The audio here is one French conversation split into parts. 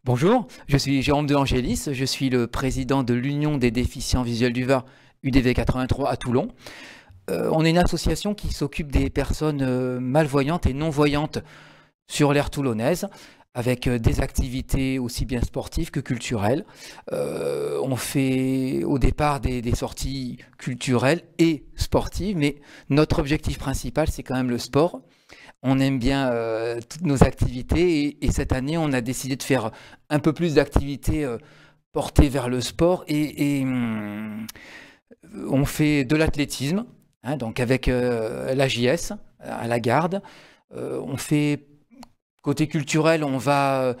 Bonjour, je suis Jérôme de Angélis, je suis le président de l'Union des déficients visuels du Var, UDV 83 à Toulon. On est une association qui s'occupe des personnes malvoyantes et non-voyantes sur l'aire toulonnaise, avec des activités aussi bien sportives que culturelles. On fait au départ des sorties culturelles et sportives, mais notre objectif principal, c'est quand même le sport. On aime bien toutes nos activités et cette année, on a décidé de faire un peu plus d'activités portées vers le sport on fait de l'athlétisme, hein, donc avec l'AJS à la Garde. On fait côté culturel, on va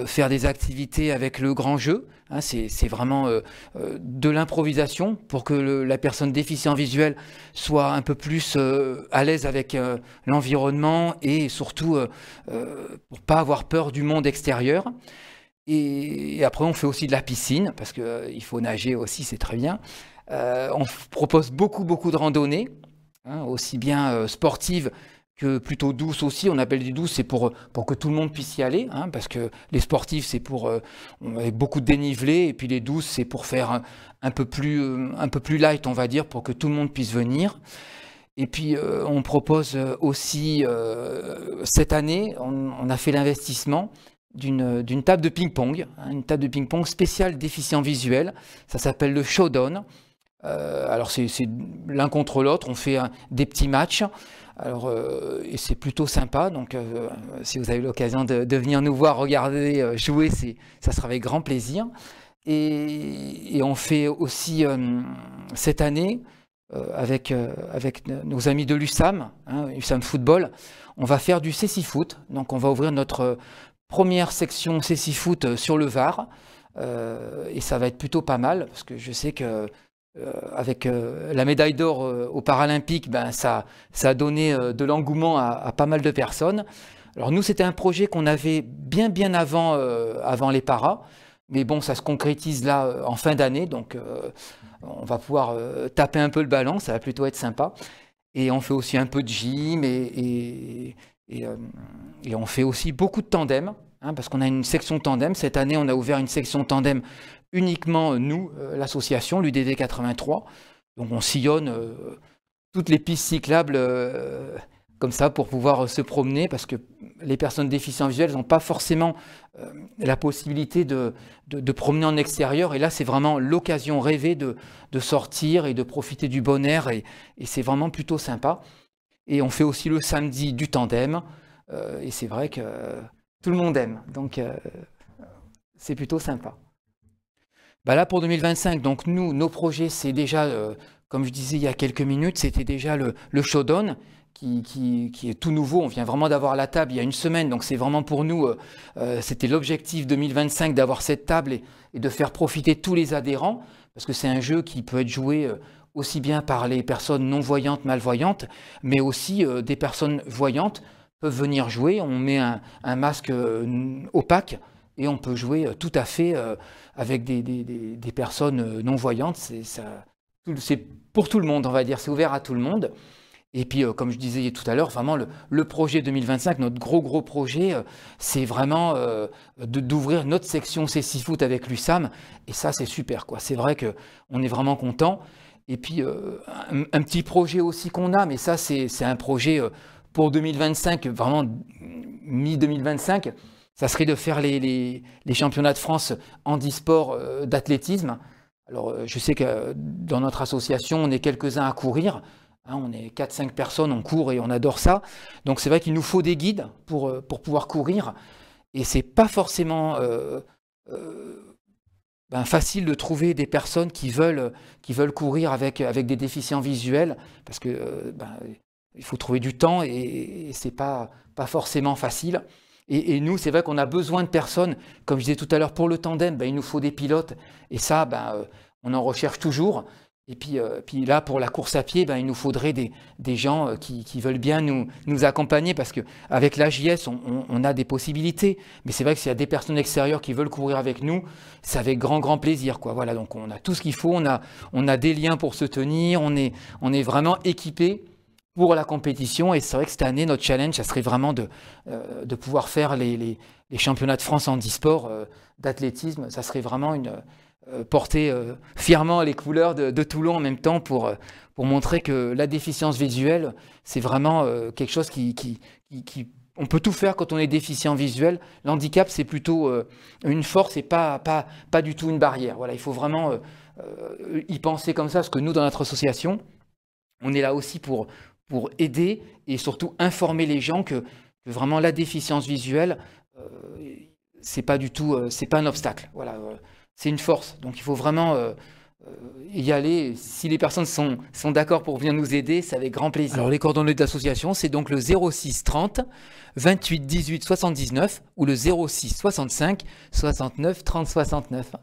faire des activités avec le grand jeu. Hein, c'est vraiment de l'improvisation pour que la personne déficiente visuelle soit un peu plus à l'aise avec l'environnement et surtout pour pas avoir peur du monde extérieur. Et après, on fait aussi de la piscine parce qu'il faut nager aussi, c'est très bien. On propose beaucoup de randonnées, hein, aussi bien sportives que plutôt douces aussi. On appelle des douces, c'est pour que tout le monde puisse y aller, hein, parce que les sportifs, c'est pour avec beaucoup de dénivelé, et puis les douces, c'est pour faire un peu plus light, on va dire, pour que tout le monde puisse venir. Et puis, on propose aussi, cette année, on a fait l'investissement d'une table de ping-pong, hein, une table de ping-pong spéciale déficient visuel. Ça s'appelle le Showdown. Alors, c'est l'un contre l'autre, on fait des petits matchs. Alors, et c'est plutôt sympa, donc si vous avez l'occasion de venir nous voir regarder jouer, ça sera avec grand plaisir. Et on fait aussi cette année, avec nos amis de l'USAM, hein, USAM Football, on va faire du cécifoot. Donc on va ouvrir notre première section cécifoot sur le Var, et ça va être plutôt pas mal, parce que je sais que avec la médaille d'or aux Paralympiques, ben, ça a donné de l'engouement à pas mal de personnes. Alors nous, c'était un projet qu'on avait bien avant les Paras, mais bon, ça se concrétise là en fin d'année, donc on va pouvoir taper un peu le ballon, ça va plutôt être sympa. Et on fait aussi un peu de gym et on fait aussi beaucoup de tandem, hein, parce qu'on a une section tandem. Cette année, on a ouvert une section tandem uniquement nous, l'association, l'UDV 83. Donc on sillonne toutes les pistes cyclables comme ça pour pouvoir se promener, parce que les personnes déficientes visuelles n'ont pas forcément la possibilité de promener en extérieur. Et là, c'est vraiment l'occasion rêvée de sortir et de profiter du bon air. Et c'est vraiment plutôt sympa. Et on fait aussi le samedi du tandem. Et c'est vrai que tout le monde aime. Donc c'est plutôt sympa. Bah là, pour 2025, donc nous, nos projets, c'est déjà, comme je disais il y a quelques minutes, c'était déjà le Showdown qui est tout nouveau. On vient vraiment d'avoir la table il y a une semaine, donc c'est vraiment pour nous, c'était l'objectif 2025 d'avoir cette table et de faire profiter tous les adhérents, parce que c'est un jeu qui peut être joué aussi bien par les personnes non-voyantes, malvoyantes, mais aussi des personnes voyantes peuvent venir jouer. On met un masque opaque, et on peut jouer tout à fait avec des personnes non-voyantes. C'est pour tout le monde, on va dire. C'est ouvert à tout le monde. Et puis, comme je disais tout à l'heure, vraiment, le projet 2025, notre gros projet, c'est vraiment d'ouvrir notre section cécifoot avec l'USAM. Et ça, c'est super, quoi. C'est vrai qu'on est vraiment content. Et puis, un petit projet aussi qu'on a, mais ça, c'est un projet pour 2025, vraiment mi-2025. Ça serait de faire les championnats de France handisport d'athlétisme. Alors, je sais que dans notre association, on est quelques-uns à courir. Hein, on est 4-5 personnes, on court et on adore ça. Donc, c'est vrai qu'il nous faut des guides pour pouvoir courir. Et c'est pas forcément facile de trouver des personnes qui veulent courir avec des déficients visuels, parce que il faut trouver du temps et c'est pas forcément facile. Et nous, c'est vrai qu'on a besoin de personnes, comme je disais tout à l'heure, pour le tandem, il nous faut des pilotes. Et ça, on en recherche toujours. Et puis là, pour la course à pied, il nous faudrait des gens qui veulent bien nous accompagner, parce qu'avec l'AJS, on a des possibilités. Mais c'est vrai que s'il y a des personnes extérieures qui veulent courir avec nous, c'est avec grand plaisir, quoi. Voilà, donc on a tout ce qu'il faut, on a des liens pour se tenir, on est vraiment équipés pour la compétition. Et c'est vrai que cette année, notre challenge, ça serait vraiment de pouvoir faire les championnats de France en e-sport d'athlétisme. Ça serait vraiment porter fièrement les couleurs de Toulon en même temps pour montrer que la déficience visuelle, c'est vraiment quelque chose on peut tout faire quand on est déficient visuel. L'handicap, c'est plutôt une force et pas du tout une barrière. Voilà, il faut vraiment y penser comme ça, parce que nous, dans notre association, on est là aussi pour aider et surtout informer les gens que vraiment la déficience visuelle, c'est pas du tout, c'est pas un obstacle. Voilà, c'est une force. Donc il faut vraiment y aller. Si les personnes sont d'accord pour venir nous aider, c'est avec grand plaisir. Alors les coordonnées d'association, c'est donc le 06 30 28 18 79 ou le 06 65 69 30 69.